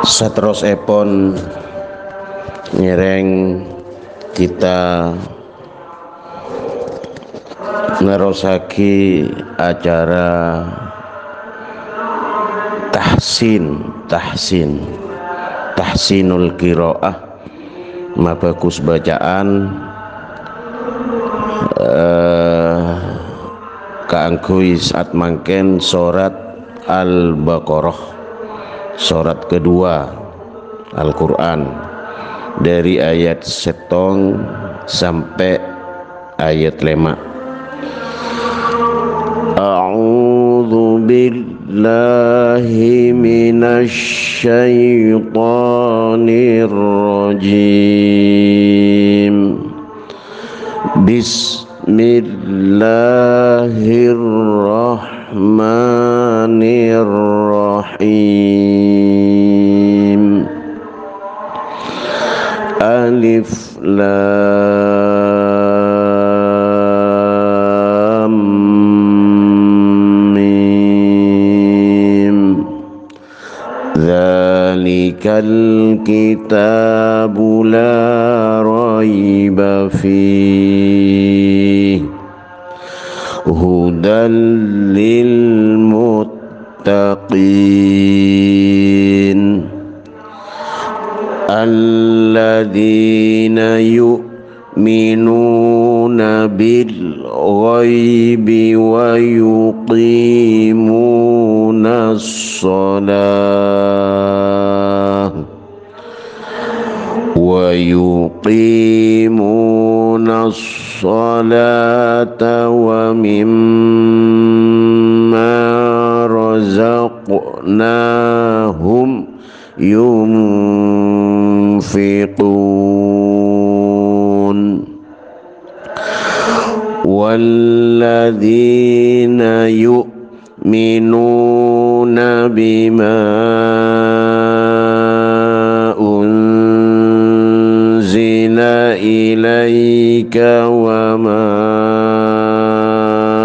Saterosipun ngiring kita nerosake acara tahsinul qiraah, mabagus bacaan kaanggo saat mangken surat Al-Baqarah, surat kedua Al-Quran, dari ayat 1 sampai ayat 5. A'udzu billahi minasy syaithanir rajim. Bismillahirrahmanirrahim. Alif lam mim. Dzalikal kitabu la raiba fihi hudal lil muttaqin alladzina yu'minuna bil ghaibi wa yuqimunas salata wa mimma razaqnahum yunfiqun walladzina yu'minuna bima unzila ilaika wa ma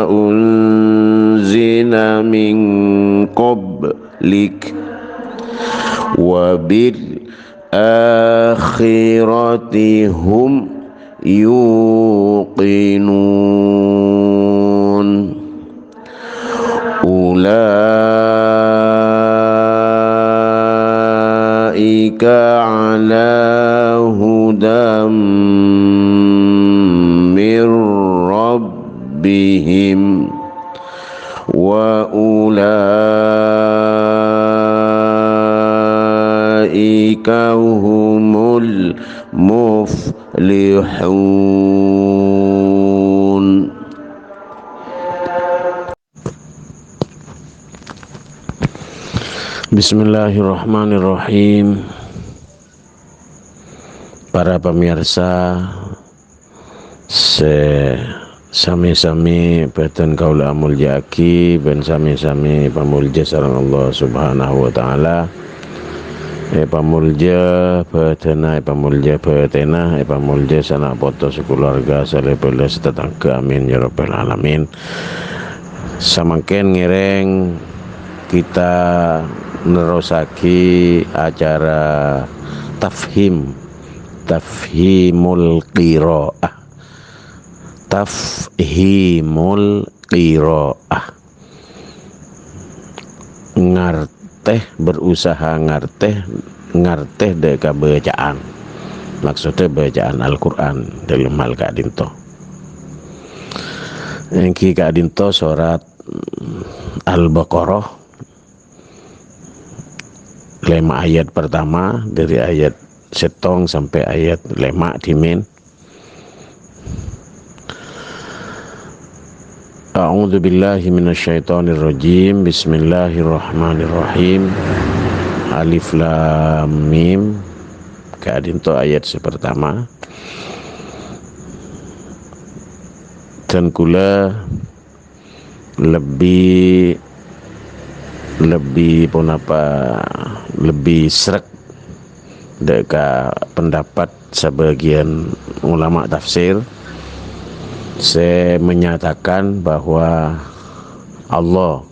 unzila min qablik wa bil akhirati hum yuqinun ulaika ala hudam mir rabbihim wa ulaika humul muflihun. Bismillahirrahmanirrahim. Para pemirsa, sami-sami beten kaula mulyaki ben sami-sami pamulja sareng Allah Subhanahu wa taala. Pamulja betena, pamulja betena, pamulja sanak poto sekeluarga salebele setetangga, amin ya rabbal alamin. Samangken ngiring kita nerosaki acara tafhimul qiraah, berusaha ngarteh deka bacaan, maksudnya bacaan Al-Quran dalam hal kadinto engki kadinto surat Al-Baqarah 5 ayat pertama, dari ayat 1 sampai ayat 5 dimin. A'udzu billahi minasyaitonir rajim. Bismillahirrahmanirrahim. Alif lam mim. Kadinto ayat pertama. Dan kula lebih srek deka pendapat sebagian ulama tafsir. Saya menyatakan bahwa Allah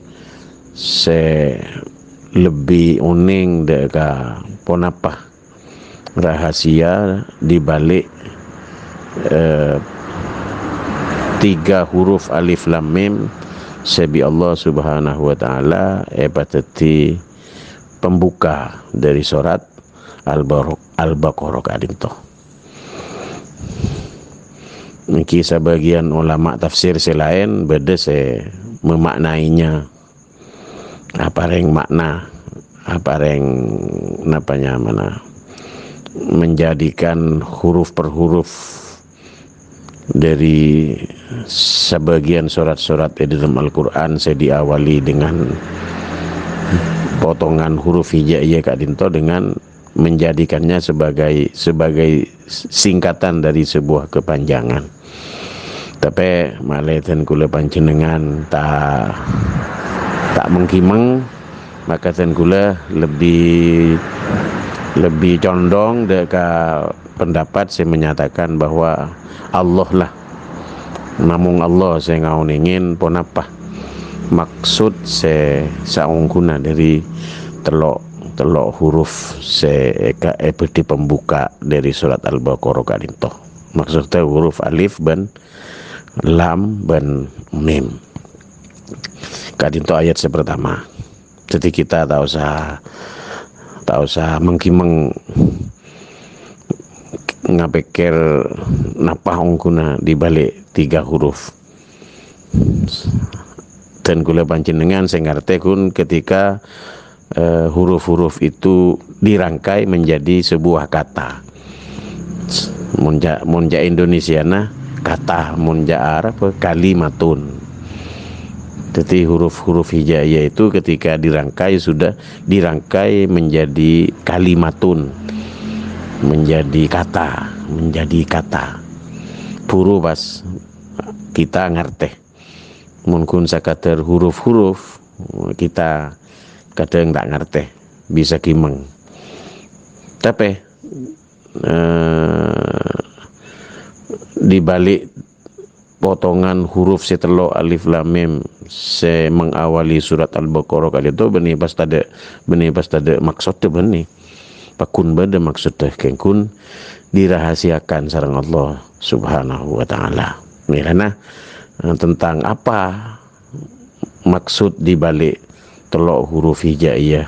lebih uning deka ponapa rahasia di balik 3 huruf alif lam mim sebi Allah Subhanahu wa taala pateti pembuka dari surat Al-Baqarah kadinto. Mungkin sebagian ulama tafsir selain beda memaknainya apa reng makna, apa reng napanya mana menjadikan huruf per huruf dari sebagian surat-surat di dalam Al-Quran saya diawali dengan potongan huruf hijaiyah kadinto dengan menjadikannya sebagai singkatan dari sebuah kepanjangan. Tapi malaitan kula panjenengan tak mengkimeng, maka ten kula lebih condong dekat pendapat saya menyatakan bahwa Allah lah, namung Allah saya ngau ingin pun apa maksud saya saungkuna dari telok huruf seperti pembuka dari surat Al-Baqarah kadinto. Maksudnya huruf alif ben lam ben mim kadinto ayat pertama. Jadi kita tak usah mengkimeng ngapikir napa ongkuna di balik 3 huruf. Dan kula panjenengan saya ngerti kun ketika huruf-huruf itu dirangkai menjadi sebuah kata. Munja Indonesia nah kata, munja Arab kalimatun. Jadi huruf-huruf hijaiyah itu ketika dirangkai sudah dirangkai menjadi kalimatun, menjadi kata. Puru pas kita ngerti. Mungkin sakater huruf-huruf kita kadang tak ngerti, bisa kimeng. Tapi di balik potongan huruf setelah alif lam mim se mengawali surat Al-Baqarah kali itu benih pas tada maksudnya benih pakun beda maksudnya kengkun dirahasiakan sareng Allah Subhanahu wa taala. Mirana tentang apa maksud di balik telok huruf hijaiyah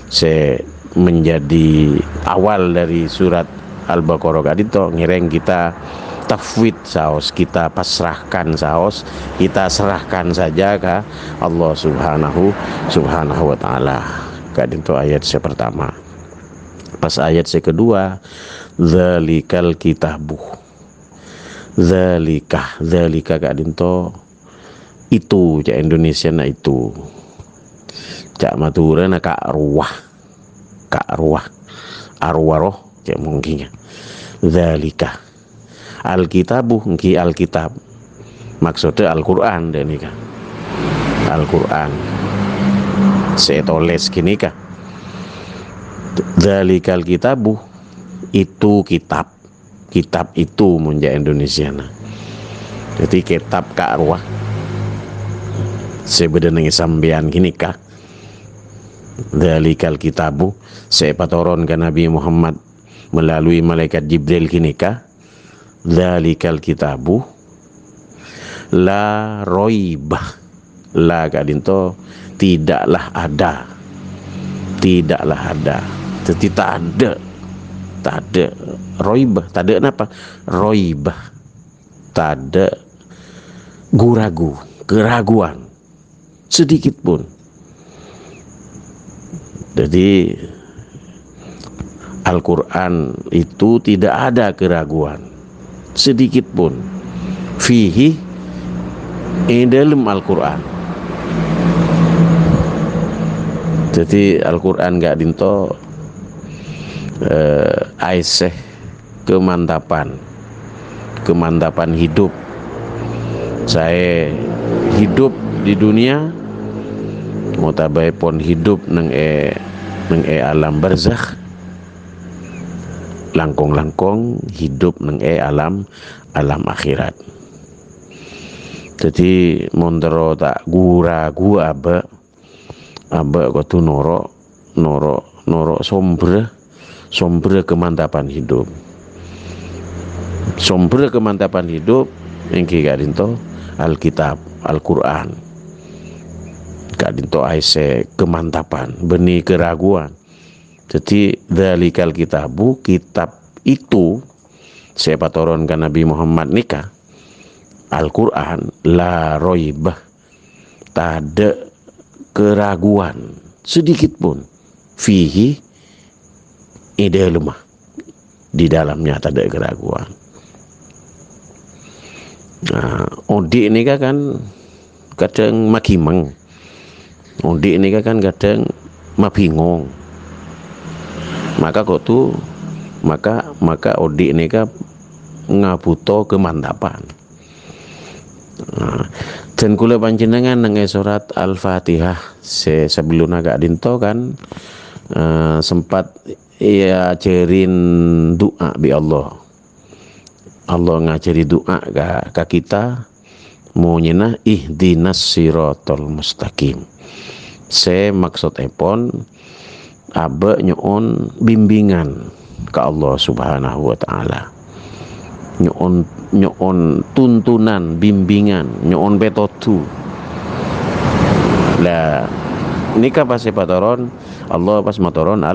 se menjadi awal dari surat Al-Baqarah kadito ngireng kita tafwid saos, kita pasrahkan saos, kita serahkan saja ke Allah Subhanahu wa taala. Kadito ayat pertama. Pas ayat kedua, zalikal kitabu. Zalika kadito itu cak Indonesia na itu. Cak Madura na kak ruah arwaroh cak mungkin. Zalika Alkitabu ngki Alkitab maksudnya Al-Quran dan ini kan Al-Quran saya tulis gini kah Dzalikal kitabu itu kitab itu munja Indonesia nah. Jadi kitab kak arwah sebenarnya sampean gini kah Dzalikal kitabu saya patoron ke Nabi Muhammad melalui malaikat Jibril gini kah Dzalikal kitabu la roibah la kadinto tidaklah ada jadi tak ada roibah tak ada apa roibah tak ada keraguan sedikit pun. Jadi Al-Quran itu tidak ada keraguan sedikit pun fihi dalam Al-Quran. Jadi Al-Quran gak dinto aisyah kemantapan hidup. Saya hidup di dunia mutabai pun hidup neng alam barzakh langkong hidup neng alam akhirat. Jadi mondero tak gura aba kau tu noro sombre sumber kemantapan hidup. Sumber kemantapan hidup engke gak dinto Alkitab, Al-Qur'an. Gak dinto aise kemantapan, beni keraguan. Jadi dzalikal kitabu, kitab itu siapa turunkan Nabi Muhammad nikah Al-Quran, la roibah, tak ada keraguan sedikit pun, fihi, ide lemah, di dalamnya tak ada keraguan. Odik ni kan kadang makimeng, odik ni kan kadang mabingung. Maka kok tu maka odik ni kan ngabuto kemantapan. Dan kula panjenengan nang surat Al-Fatihah sebelum agak dinto kan sempat ia ajarin doa bi Allah. Allah ngajari doa ka kita mau nyenah ihdinas siratal mustaqim. Maksud epon abe nyoon bimbingan ke Allah Subhanahu wa taala. Nyoon tuntunan, bimbingan, nyoon petotu. Lah nikah pas patoron Allah pas matoron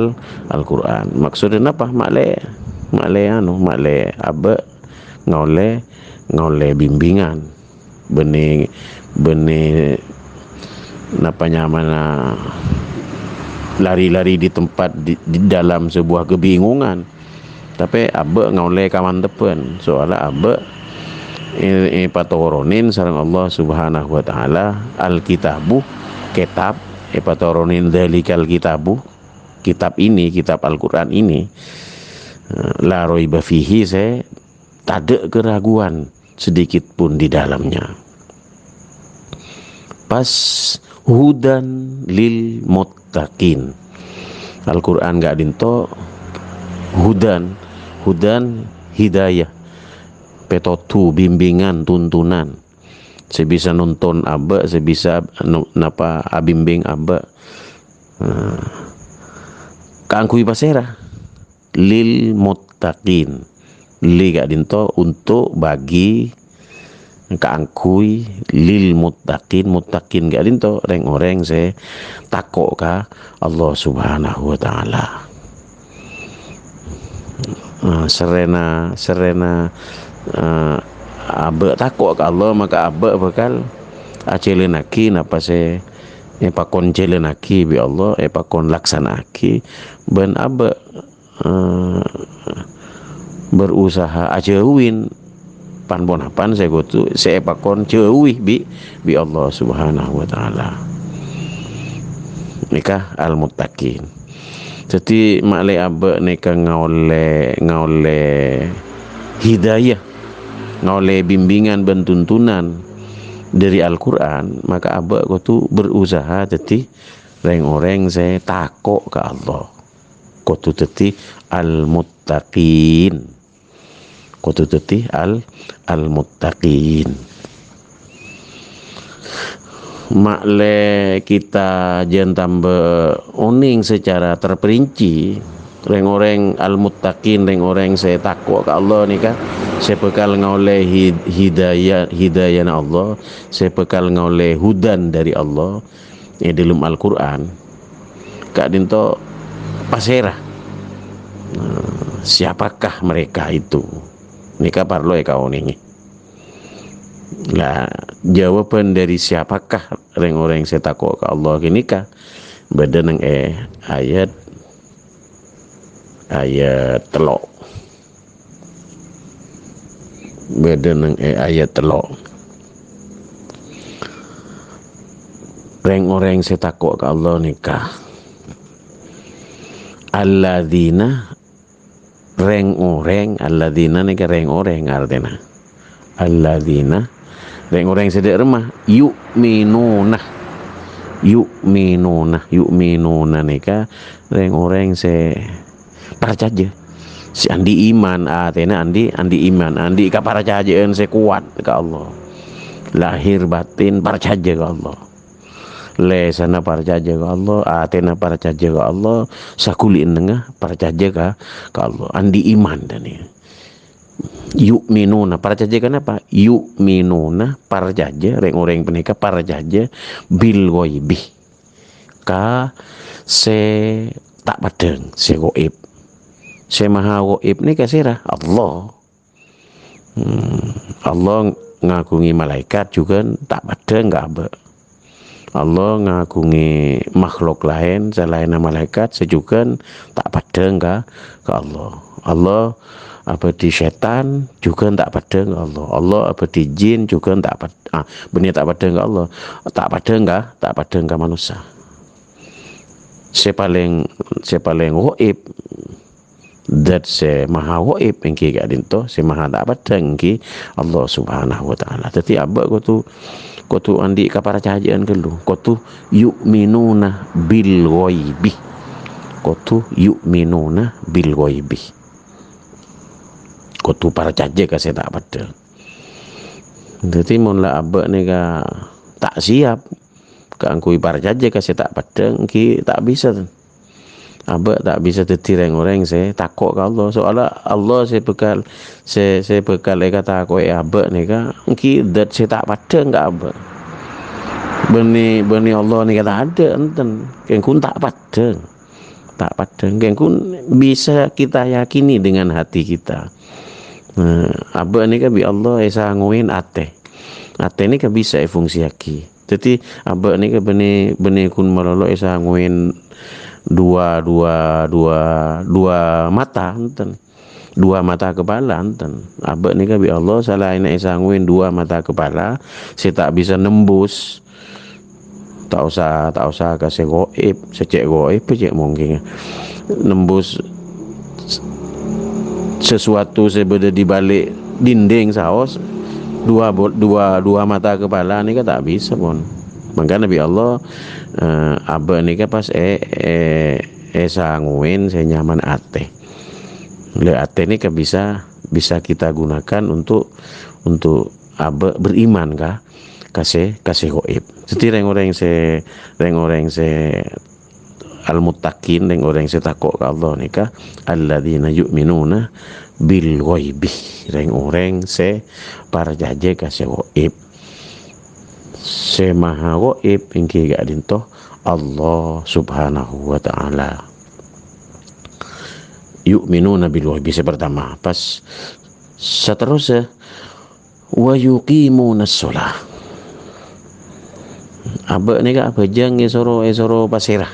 Al-Qur'an. Maksudnya apa? Makle abe ngole bimbingan beni napa nyamana lari-lari di tempat di dalam sebuah kebingungan, tapi abe ngole kawan depan soalnya abe patoronin sareng Allah Subhanahu wa taala Alkitabu, kitab patoronin dzalikal kitabu, kitab ini, kitab Al-Qur'an ini, la raiba fihi, tak ada keraguan sedikit pun di dalamnya. Pas hudan lil muttaqin. Al-Qur'an gak dinto hudan hidayah, petotu, bimbingan, tuntunan. Sebisa nonton abe, sebisa napa abimbing abe. Kaangkui pasera lil muttaqin. Li gak dinto untuk bagi kaangkui lil muttaqin gak dinto orang takok ka Allah Subhanahu wa taala. Serena abe takok ka Allah, maka abe bakal acelenaki napa pakon celenaki bi Allah, pakon laksanaki ben abe berusaha ajauin panbonapan saya gotu saya pakon jauhi bi Allah Subhanahu wa taala. Nikah al-muttaqin. Jadi makle abe nikah ngaole hidayah, ngaole bimbingan dan tuntunan dari Al-Qur'an, maka abe gotu berusaha jadi orang saya takok ke Allah. Gotu jadi al-muttaqin. Kutu teti al-muttaqin. Makle kita jen tambah oning secara terperinci orang al-muttaqin, orang saya takwa ke Allah ni kan, saya bekal ngoleh hidayah Allah, saya bekal ngoleh hudan dari Allah dalam Al-Qur'an. Kak dinto pasera. Siapakah mereka itu? Nikah parlo kau nih. Lah jawaban dari siapakah orang saya takut ke Allah ini kah? Beda nang ayat telok. Beda nang ayat telok. Orang saya takut ke Allah nikah. Alladzina alladzina ni orang artinya alladzina orang sedek remah yu'minuna ni ka orang se percaya si andi iman artinya andi iman, andi ka percayaan se kuat ke Allah, lahir batin percaya ke Allah, le sana percaya ke Allah, atena percaya ke Allah, sakuli nengah percaya ke Allah, andi iman dan ini. Yu'minuna percaya kenapa? Yu'minuna percaya orang penika percaya bil ghaibi ka se tak padeng se gaib. Se maha gaib ni kasirah Allah. Allah ngagungi malaikat juga tak padeng enggak apa. Allah ngagungi makhluk lain selain malaikat sejukan tak padeng ke Allah. Allah apa di setan juga tak padeng ke Allah. Allah apa di jin juga tak benih tak padeng ke Allah. Tak padeng ke manusia. Sepaling gaib dat se maha gaib engki gak dinto se maha tak padeng ki Allah Subhanahu wa taala. Dadi abak ko tu andi kaparcayaan kelu ko tu yu'minuna bil ghaibi. Ko tu yu'minuna bil ghaibi. Ko tu percaya ka se tak padeng. Dadi mun la abak ni ka tak siap ka angkui percaya ka se tak padeng ki tak bisa. Abak tak bisa tertireng orang saya takut ke Allah soalnya Allah saya bekal kata aku abak ni kan ki dat saya tak padeng ke abak benih Allah ni kata ada enten kengkun tak padeng kengkun bisa kita yakini dengan hati kita. Abak ni kan bi Allah esa nguin ate ni kan bisa fungsi aki jadi abak ni kan benih kun malolo esa nguin dua mata enten dua mata kepala enten abak ni kan bi Allah salah ina sangguin dua mata kepala saya tak bisa nembus tak usah kasih gaib secek gaib cek mungkin nembus sesuatu sebeda di balik dinding saos dua mata kepala ni kan tak bisa pun. Maka Nabi Allah abah ni kan pas sangguin saya nyaman ate. Le ate ni kan bisa kita gunakan untuk abah beriman kah kasih gaib. Jadi orang se al-muttaqin orang se takut ke Allah ni kah alladzina yu'minuna bil ghaibi. Orang se percaya kasih gaib. Se maha gaib ingki gak dintoh Allah Subhanahu wa taala. Yu'minuna bil ghaibi pertama. Pas seterusnya wa yuqimuna shalah. Abak ni ka apa jang esoro pasirah.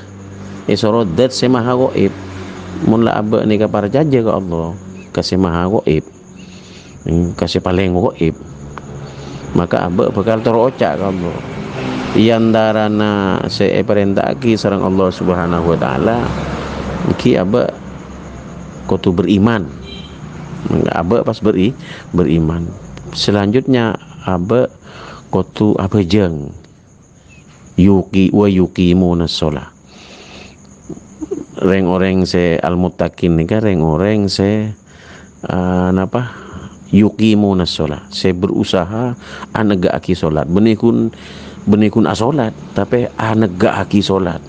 Esoro dat se maha gaib. Mun la abak ni ka percaya ke Allah, kasih maha gaib. Kasih paling gaib. Maka abak bakal terocak ke Allah yandarana se perintah ki sareng Allah Subhanahu wa taala ki abak kudu beriman. Abak pas beriman selanjutnya abak kudu apa jeng yuqimuna shalah. Orang se al-muttaqin ni kan orang se yuqimuna shalah, saya berusaha anegaki salat. Benikun asolat tapi anegaki salat.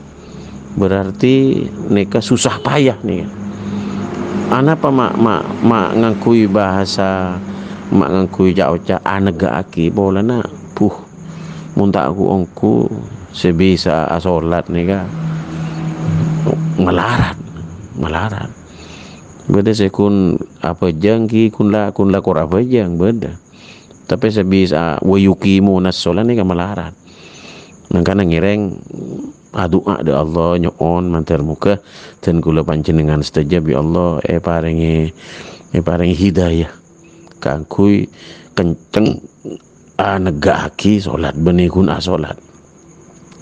Berarti neka susah payah nih. Ana apa mak ngakui bahasa mak ngakui jauh-jauh anegaki bolana muntak aku ongku sebisa asolat nih kan melarat. Beda sekun apa jangki kun la kor apa jang beda. Tapi sebisa wayuqimu nasolah ni kan melarat. Nangkana ngireng doa de Allah nyoon mantar muka dan kula panjenengan setajab ya Allah paringi hidayah kangkui kenceng negaki salat benikun asolat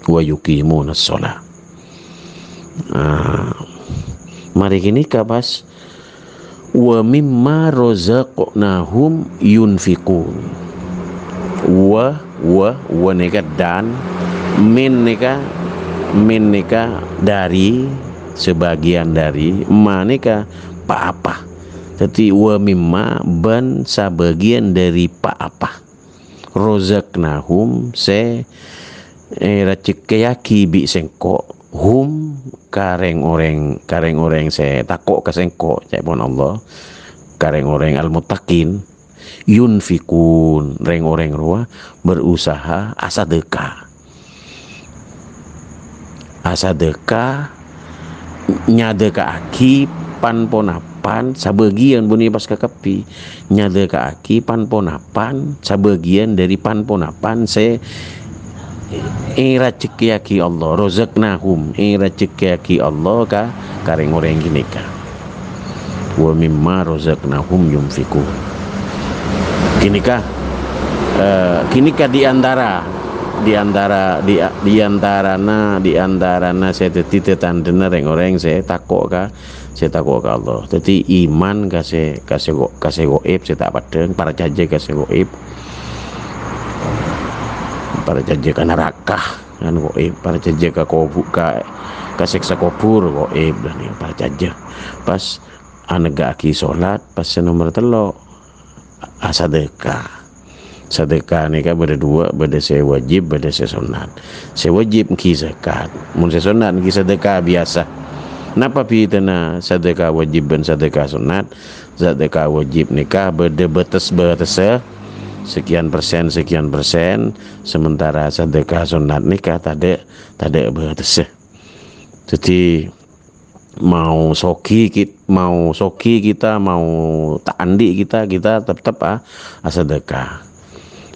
wayuqimu nasolah. Mari kini kabas wa mimma razaqnahum yunfiqun. Wa nika dan min nika dari sebagian dari ma nika apa. Jadi wa mimma ban sebagian dari apa razaqnahum se racikeyaki bi sengko hum kareng orang se takok ke sengko cek pun Allah kareng orang al-muttaqin yunfikun reng orang ruah berusaha asadeka nyadeka aki pan ponapan sabagian bunyi pas kekepi nyadeka aki pan ponapan sabagian dari pan ponapan se rezeki Allah rozaknahum rezeki Allah ka kareng orang gini ka wa mimma rozaknahum yunfikun kini ka di antarana saya teti tandena orang saya takut ka Allah jadi iman kasih goib saya tak padeng para jaja kasih goib para jaja ka neraka kan goib para jaja ka kubur ka siksa kubur goib dan para jaja pas anega aki salat pas nomor 3 sedekah ni kan beda dua, beda saya wajib, beda saya sunat. Saya wajib ki zakat, mun saya sunat ki sedekah biasa. Napa pi tena sedekah wajib dan sedekah sunat? Sedekah wajib nikah beda batas sekian persen, sementara sedekah sunat nikah tada batas. Jadi mau soki kita mau tak andi kita tetap sedekah.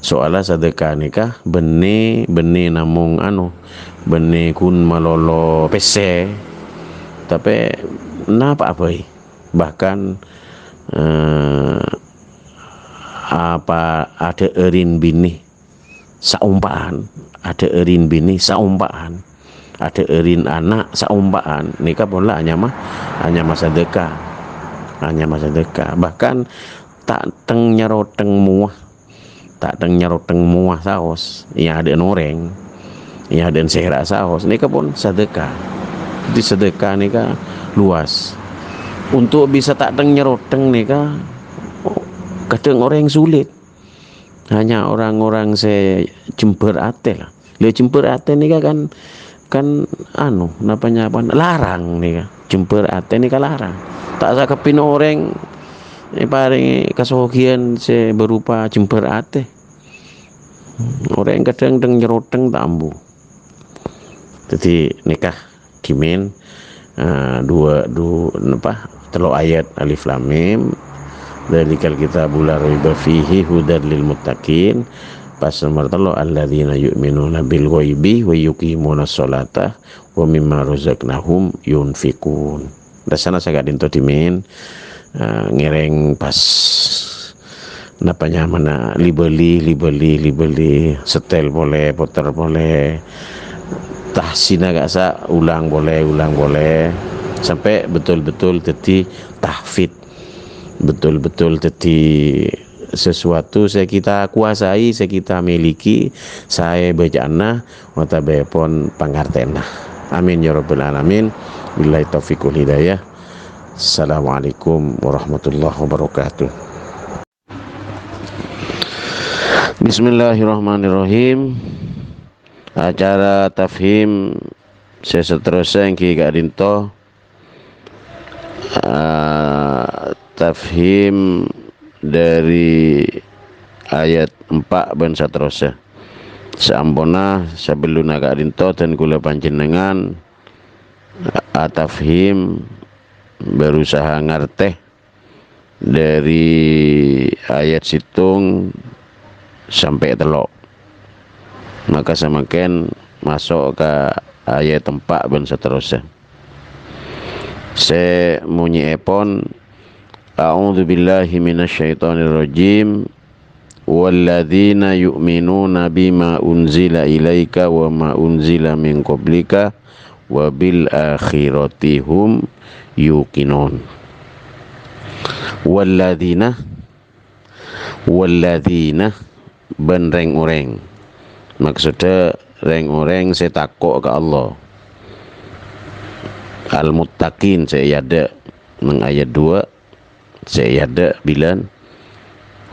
Soalnya sedekah nikah bene namung bene kun malolo pese tapi napa apa bahkan apa ada erin bini saumpaan ada erin anak saumpaan nikah pula hanya mah sedekah bahkan tak teng nyaroteng muah saos yang ada noreng yang ada sehera saos ini pun sedekah. Jadi sedekah ni luas untuk bisa tak teng nyeroteng ni kadang orang yang sulit hanya orang-orang se jember ate lah jember ate ni kan napanya apa larang ni jember ate ni larang tak sakepin orang paling kasogian se berupa jember ate orang kadang nyeroteng tambu jadi nikah dimin dua telo ayat alif lam mim dalikal kitabul la raiba fihi hudal lil muttaqin pas nomor 3 alladzina yu'minuna bil ghaibi wa yuqimunas sholata wa mimma razaqnahum yunfikun dasana sagad dinto dimin ngereng pas napanya mana libeli setel boleh puter boleh tahsina gak sa ulang boleh sampai betul-betul jadi tahfid betul-betul jadi sesuatu saya kita kuasai saya kita miliki saya bejana watabepon pangartena amin ya rabbal alamin billahi taufiqul hidayah. Assalamualaikum warahmatullahi wabarakatuh. Bismillahirrahmanirrahim. Acara tafhim seterusnya yang gak rinto tafhim dari ayat 4 dan seterusnya seambona sebelum agak rinto dan kula panjenengan tafhim berusaha ngerteh dari ayat situng sampai telok maka semakin masuk ke ayat 4 dan seterusnya saya munyi epon a'udzu billahi minasyaitonir rajim walladzina yu'minuna bima unzila ilaika wa ma unzila min qablika wa bil akhirati hum yuqinun. Walladzina ben reng-oreng maksudnya reng-oreng saya takut ke Allah al-muttaqin saya ada mengayat 2 saya ada bilan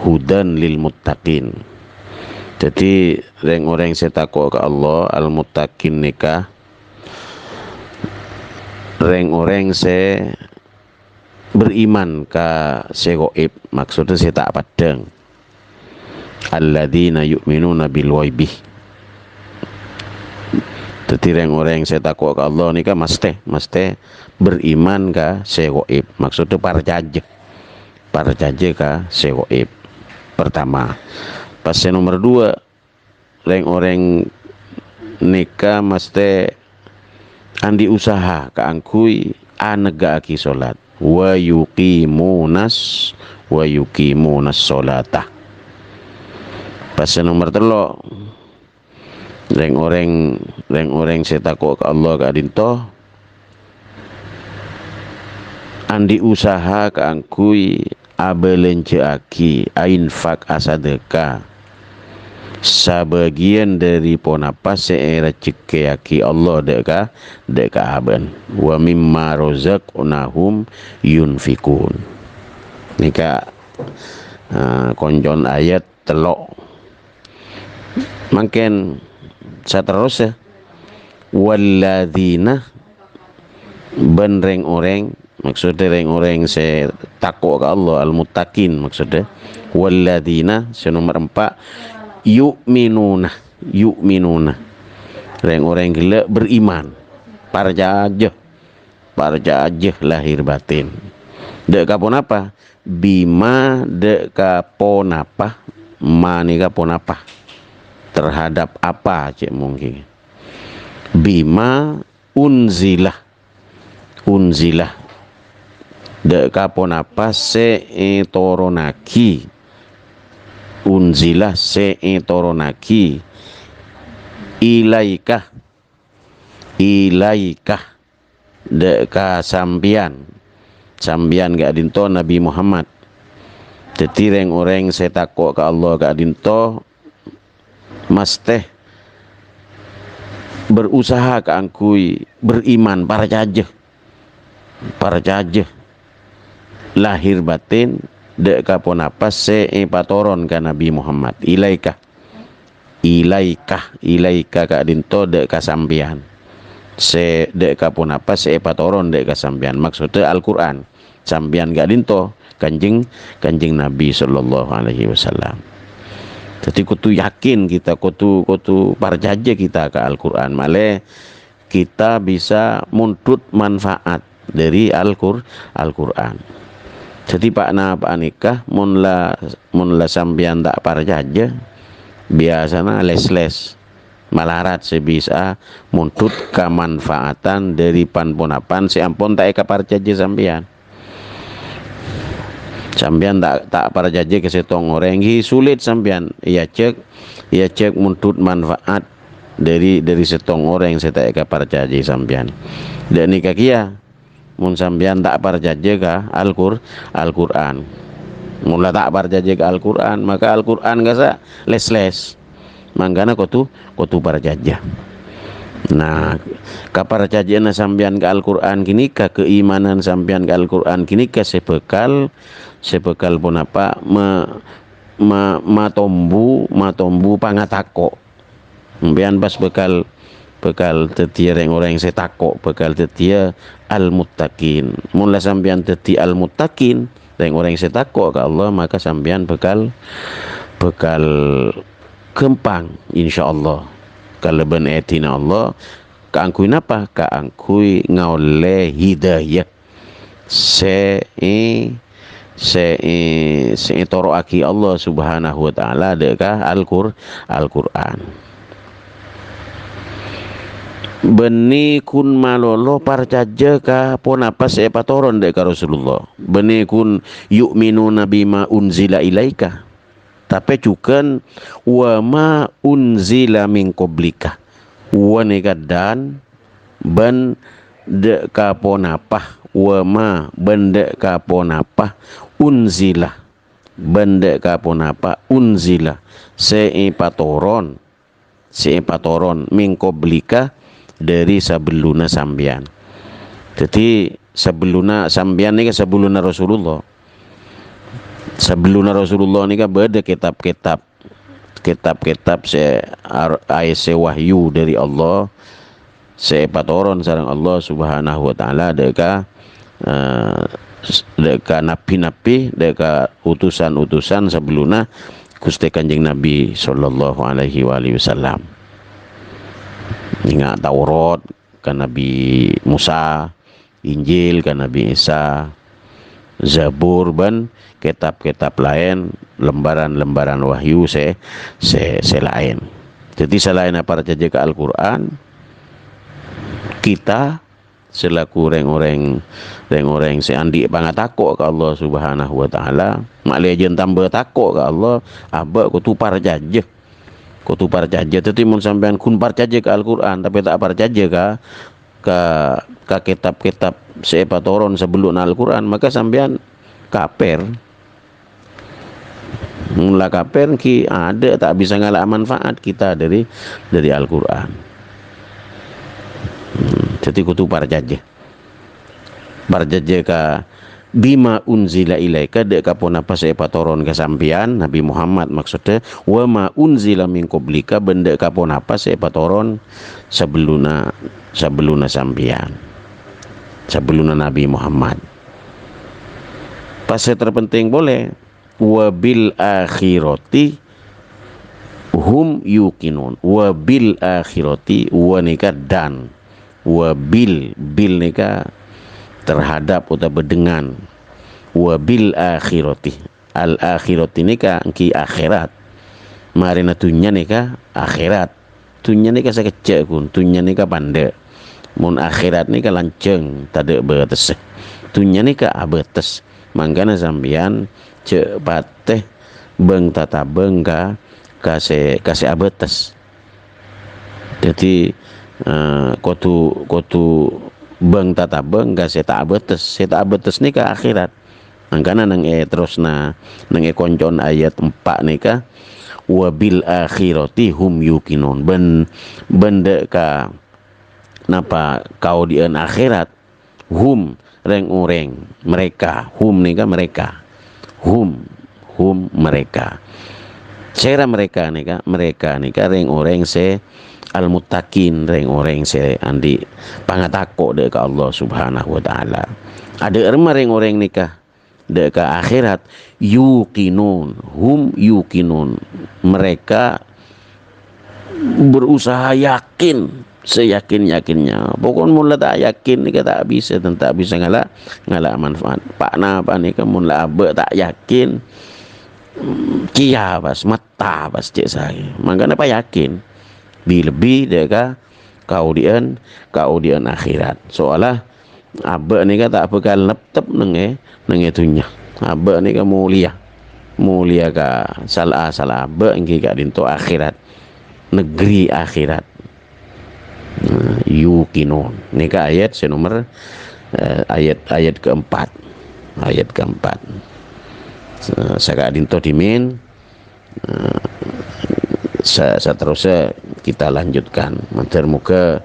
hudan lil muttaqin Jadi orang saya takut ke Allah al-muttaqin nikah orang saya beriman ka segoib, maksudnya saya tak padang alladzina yu'minuna bil waibih. Jadi orang saya takut ke Allah ni kan mesti beriman ka segoib, maksudnya para jajah ka segoib pertama. Pas nomor dua, orang nikah mesti andi usaha kaangkui anegaki solat wa yuqimunas solatah. Pas nomor telo, orang saya takut ke Allah ka dinto andi usaha kaangkui abelenceaki ainfak asadeka sabagian dari ponapa seera cikeaki Allah deka aben wa mimma rozaqnahum yunfikun. Nika konjon ayat telok makin saterus ya walladzina benreng orang, maksudnya orang saya takut ke Allah al-muttaqin, maksudnya walladzina nomor 4 yu'minuna orang gila beriman para jajah lahir batin dek kapon apa bima dek kapon apa mani kapon apa terhadap apa cik mungkin bima unzilah dek kapon apa toronaki unzilah toronaki ilaikah deka sambian gak dinto Nabi Muhammad. Jadi orang saya takut ke Allah gak dinto mesti berusaha keangkui beriman para jajah lahir batin dek kapon apa patoron ka Nabi Muhammad ilaikah kak dinto dek kasambian dek kapon apa patoron dek kasambian, maksudnya Al-Quran sambian gak dinto kanjing Nabi sallallahu alaihi wasallam. Jadi kutu yakin kita kutu parjaja kita ke Al-Quran male kita bisa muntut manfaat dari Al-Quran. Jadi pak nikah mun la sambian tak parjaja biasanya les malarat sebisa muntut kemanfaatan dari panponapan seampun tak eka parjaja sambian tak parjaja ke setong orang sulit sambian ia cek muntut manfaat dari setong orang saya tak eka parjaja sambian dan nikah kia mun sambian tak parjaja ka Al-Quran mula tak parjaja ka Al-Quran maka Al-Quran gasa les manggana kotu parjaja. Nah kaparjajana sambian ka Al-Quran kini ka keimanan sambian ka Al-Quran kini ka sebekal pun apa matombu pangatako mbian pas bekal tetia orang saya takut bekal tetia al-muttaqin mula sambian tetia al-muttaqin orang saya takut ke Allah maka sambian bekal kempang insyaallah kalau benetina Allah kaangkui apa kaangkui ngaule hidayah se toro aki Allah subhanahu wa ta'ala deka Al-Quran beni kun malolo parcaja ka pon apa patoron deka Rasulullah beni kun yu'minuna bima unzila ilaika tapi cukan wa ma unzila min qablika wa dan ben deka pon apa wa ma bende ka pon apa unzila bende ka pon apa unzila patoron min qablika dari sebeluna sambian. Jadi sebeluna sambian ni kan sebeluna Rasulullah ni kan beda kitab kitab-kitab se wahyu dari Allah se patoron sareng Allah Subhanahu wa taala deka nabi-nabi deka utusan-utusan sebelumna Gusti Kanjeng Nabi sallallahu alaihi wasallam. Ingat Taurat kan Nabi Musa, Injil kan Nabi Isa, Zabur dan kitab-kitab lain, lembaran-lembaran wahyu lain. Jadi selain apa saja ke Al-Qur'an, kita selaku orang-orang seandi pangatako ke Allah Subhanahu wa taala, maklih jen tambah tako ke Allah, aba ku tupar jaje. Ku tupar jaje tetapi mun sampean kun parjaje ke Al-Qur'an tapi tak parjaje ke kitab-kitab sepatoron sebelum Al-Qur'an, maka sampean kaper. Mula kaper ki ada tak bisa ngalah manfaat kita dari Al-Qur'an. Jadi kutu parjaje ka bima unzila ilaika dek kapon apa saya patoron ke sampian Nabi Muhammad maksudnya wa ma unzila min qablika benda kapon apa saya patoron sebeluna sampian sebeluna Nabi Muhammad. Pas terpenting boleh wa bil akhirati hum yuqinun, wa bil akhirati wa nikah dan wa bil nikah terhadap atau dengan wa bil akhirati al akhirati nikah ki akhirat marina tunya nikah akhirat tunya nikah sakecek kun tunya nikah pande mun akhirat nikah lanceng tade betes tunya nikah abetes mangkana sambian cek pateh beng tata bengka kase abetes. Jadi kotu beng tata beng ga seta abetes ni ke akhirat. Angkana nang terusna nang koncon ayat 4 nika wabil akhirati hum yuqinun bende ka napa kau dieun akhirat hum reng mereka hum nika mereka hum mereka cara mereka nika reng orang se al-muttaqin reng-orang se andi pangatako de ka Allah Subhanahu wa taala. Ada orang nikah de ka akhirat yuqinun hum yuqinun mereka berusaha yakin seyakin-yakinnya. Pokoknya mula tak yakin nikah tak bisa ngalah manfaat. Pak napa nikah mula abe tak yakin kia pas mata pas cek saya. Makanya apa yakin lebih deka kaudian akhirat soalah abe ni kata apa kal laptop nenge tunya abe ni ka mulia ka salah abe engki ka dinto akhirat negeri akhirat yuqinun ni ka ayat nomor ayat keempat saka dinto dimin seterusnya kita lanjutkan matur muga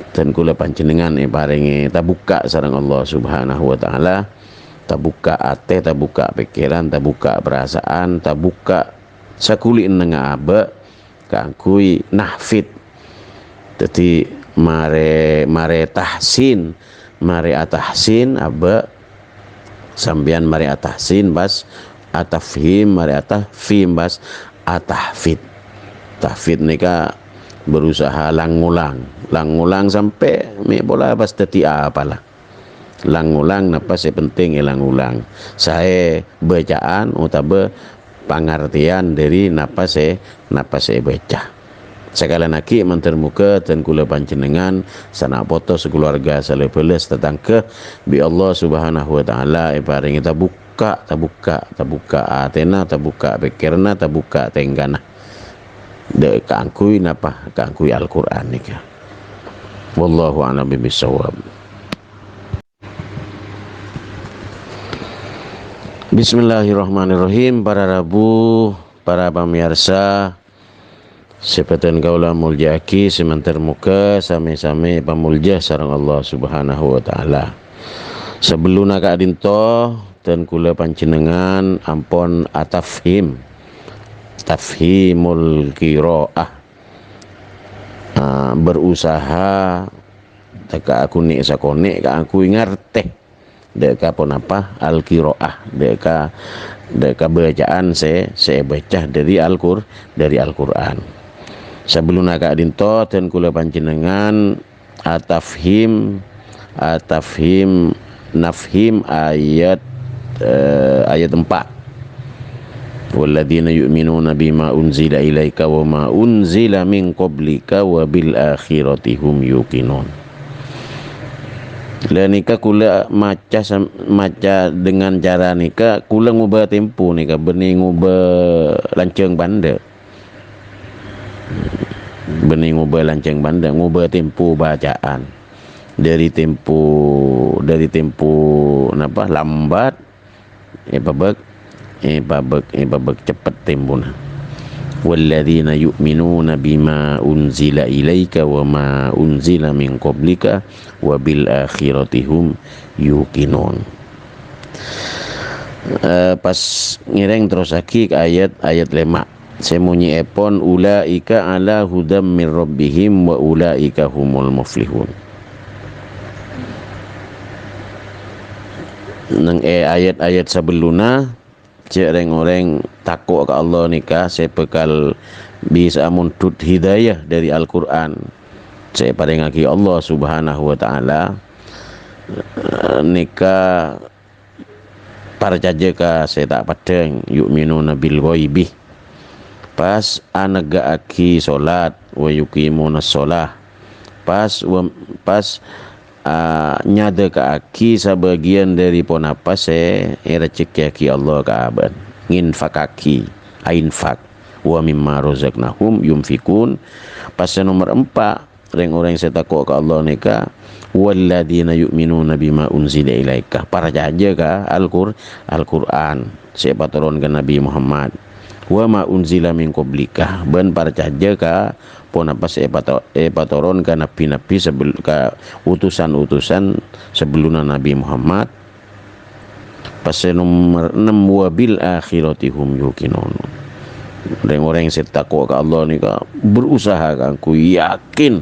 dan kula panjenengan paringi tabuka sareng Allah Subhanahu wa taala, tabuka ate, tabuka pikiran, tabuka perasaan, tabuka sakuli nenga abe kangkui nahfid. Dadi mare tahsin abe sambian mare atahsin bas atafhim mare atafhim bas atahfid. Tahfid nika berusaha langulang sampai me bola pas teti apalah langulang napa penting langulang saya bacaan utabe pengertian dari napa saya baca sekalian lagi mantar muka dan kula panjenengan sanak foto sekeluarga salebeles tentang ke bi Allah Subhanahu wa taala paring kita buka atena tabuka pikirna tabuka tenggana de kangkui napa kangkui Al-Qur'an nika wallahu a'lam bishawab. Bismillahirrahmanirrahim. Para Rabu, para pemirsa sepetan kaula muljaki semantar muka sami-sami pamulja sareng Allah Subhanahu wa taala. Sebeluna ka adinto dan kula panjenengan ampon atafhim tafhimul qiraah, berusaha taka aku nik sakonek ka aku ngerteh deka pun apa al qiraah, deka bacaan saya baca dari Al-Qur'an. Sebelum agak dinto dan kula panjenengan atafhim nafhim ayat 4. Walladzina yu'minuna bima unzila ilaika wa ma unzila min qablika wa bil akhirati hum yuqinun. Dan nika kula maca dengan cara nika kula ngubah tempo nika bening ngubah lanceng banda. Bening ngubah lanceng banda, ngubah tempo bacaan. Dari tempo napa lambat babak cepat tempona. Walladzina yu'minuna bima unzila ilaika wa ma unzila min qablika wa bil akhirati hum yuqinun. Pas ngireng terus aki ayat 5. Semunyi epon ulaika ala hudam min rabbihim wa ulaika humul muflihun. Nang ayat-ayat sebelumnya cek orang takut ke Allah nikah saya bekal bisa muntut hidayah dari Al-Quran. Saya paringaki Allah subhanahu wa ta'ala nikah parjaja ka saya tak padang yu'minuna bil ghaibi. Pas anaga aki solat wa yuqimuna sholah. Pas nyada ke aki sebagian dari ponapa se receki aki Allah ke aban nginfakaki ainfak wa mimma razaqnahum yumfikun. Pas nomor 4 orang-orang yang takut ke Allah nika walladzina yu'minuna bima unzila ilaika para jaja ka Al-Qur'an siapa turunkan Nabi Muhammad wa ma unzila min qablika ban para jaja ka pun apa turun ke nabi-nabi sebelum ke utusan-utusan sebelum Nabi Muhammad. Pas nomor 6 wabil akhirati hum yuqinun. Orang-orang yang takut ke Allah ni berusaha kan ku yakin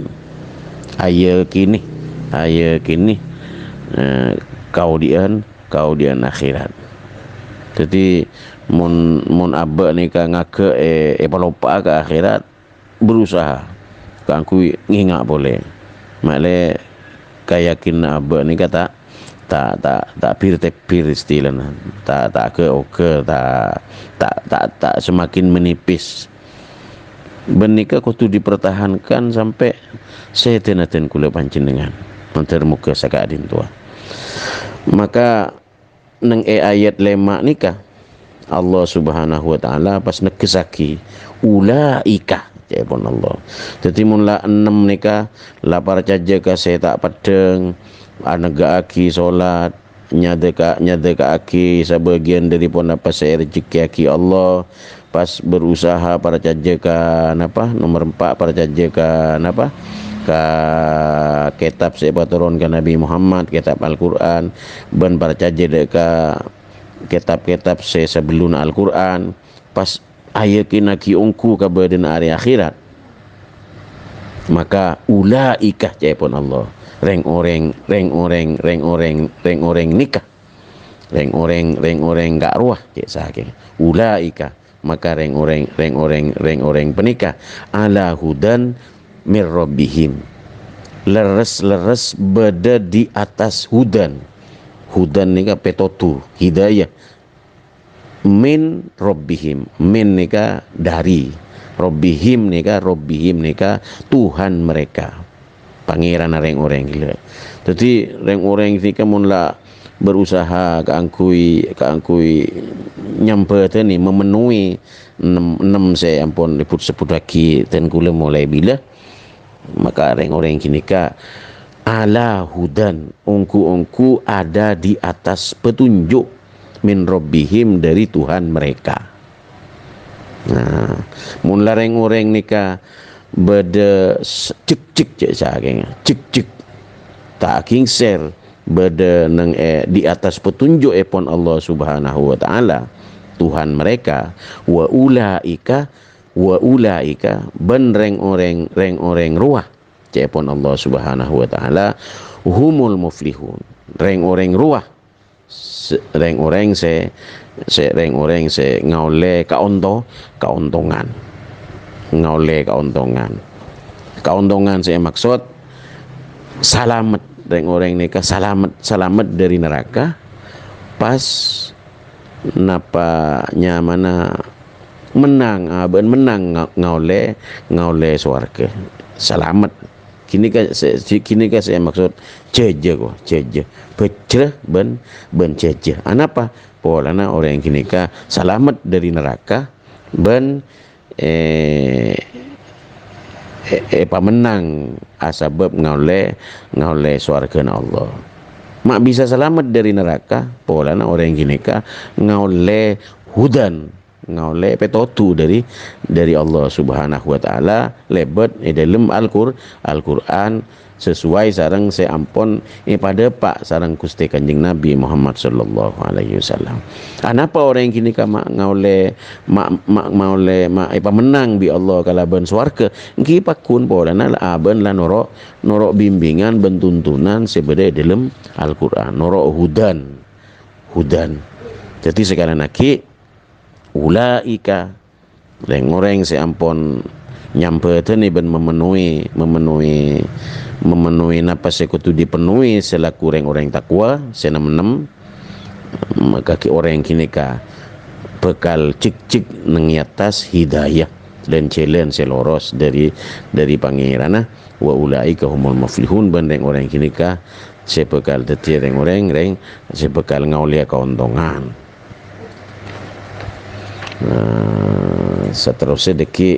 aya kini kau dian akhirat. Jadi mun abba ni ngake palopa ke akhirat berusaha kangku ngingak boleh makle kayakin abah ni kata tak pir istilahnya tak semakin menipis benika kudu dipertahankan sampai setenaten kula panjenengan termuka sakadin tua. Maka nang ayat 5 nikah Allah subhanahu wa ta'ala pas nekesaki ulaika cepon Allah. Jadi mula 6 nikah lapar caja ka saya tak padeng anaga aki solat nyada ka aki sebagian dari pon apa saya rezeki aki Allah. Pas berusaha para caja ka napa nomor 4 para caja ka napa ka kitab saya turun ke Nabi Muhammad kitab Al-Quran ban para caja ka kitab-kitab saya sebelum Al-Quran pas ayakin aki ungku kabadan hari akhirat maka ulaika cepon Allah reng orang nikah reng orang gak ruah cek sake ulaika maka reng orang penikah ala hudan mir rabbihim leres beda di atas hudan nika petotu hidayah min rabbihim min nika dari rabbihim nika Tuhan mereka pangeran orang gila. Jadi orang nika mun la berusaha keangkui nyampe tani memenuhi 6 saya ampun sebut lagi dan kula mulai bila maka orang kini ka ala hudan ungku ada di atas petunjuk min rabbihim dari Tuhan mereka. Nah, mun lareng orang nika beda cek cek saking cek tak kingser beda nang di atas petunjuk epon Allah subhanahu wa ta'ala Tuhan mereka. Wa ulaika ben reng-oreng ruah cepon Allah Subhanahu wa taala humul muflihun. Reng-oreng ruah reng-oreng se ngaule kauntungan. Ngaule kauntungan saya maksud selamat, reng-oreng nikah selamat dari neraka pas napa nyamana menang ngaule swarga selamat. Kini ka saya maksud ceje pecreh ben ceje anapa polana orang kini ka selamat dari neraka ben pamenang asabab ngaule swarga na Allah. Mak bisa selamat dari neraka polana orang gini ka ngaule hudan, ngaule petotu dari Allah Subhanahu wa taala lebet dalam Al-Qur'an sesuai sareng seampun pada pak sareng Gusti Kanjeng Nabi Muhammad sallallahu alaihi wasallam. Anapa orang kini ka ngaule menang bi Allah kalaban swarga engki pakun polana aben la norok bimbingan bentuntunan sebede dalam Al-Qur'an norok hudan. Jadi sekarang lagi ulaika orang seampun nyampe tani ben memenuhi napa sekutu dipenuhi selaku orang takwa senem maka ki orang kini ka bekal cik nang atas hidayah dan challenge seloros dari pangeran wa ulaika humul muflihun bandeng orang kini ka sebekal dadi orang sebekal ngaulia keuntungan. Seterusnya deki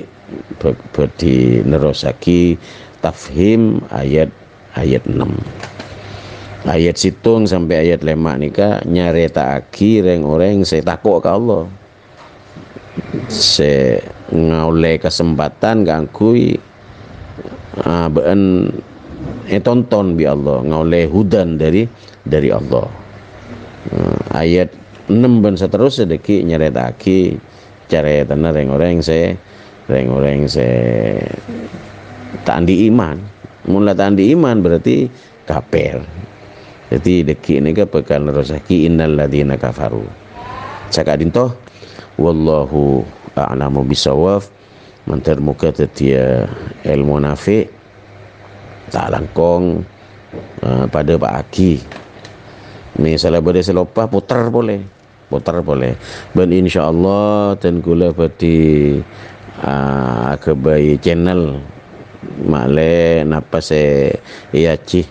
berdi nerosaki tafhim ayat 6 ayat situng sampai ayat 5 nika nyaretaaki orang saya takut ke Allah se ngaule kesempatan gangkui ben tonton bi Allah ngaule hudan dari Allah. Ayat 6 dan seterusnya deki nyaretaaki cara tenar orang saya tak andi iman. Mula tak andi iman berarti kafir. Jadi deki ini ke bekal nerosaki innal ladzina kafaru. Cakap dintoh wallahu a'lamu bisawab. Mantar muka tetia ilmu nafi tak langkong pada Pak Aki. Misalnya boleh selopah putar boleh. Ben insyaallah dan gula pati kebayi channel male napa se iaci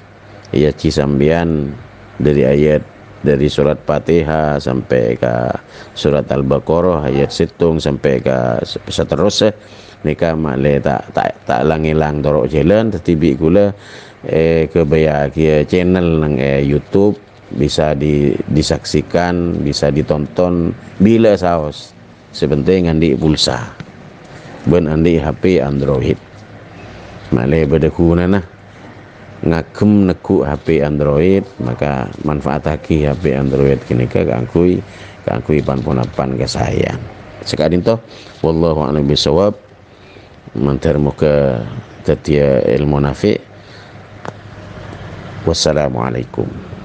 sambian dari surat Fatihah sampai ke surat Al-Baqarah ayat situng sampai ke seterusnya nika male tak lang-ilang dorok jalan tetibi gula kebaya kia channel nang YouTube bisa disaksikan, bisa ditonton bila saos sepenting andi pulsa ben andi HP Android male bedekuna nah ngagem neku HP Android maka manfaataki HP Android kini kangkui pan-ponapan kesayang sekadin toh wallahu a'lam bisawab mantar muka tetia ilmu nafi. Wassalamualaikum.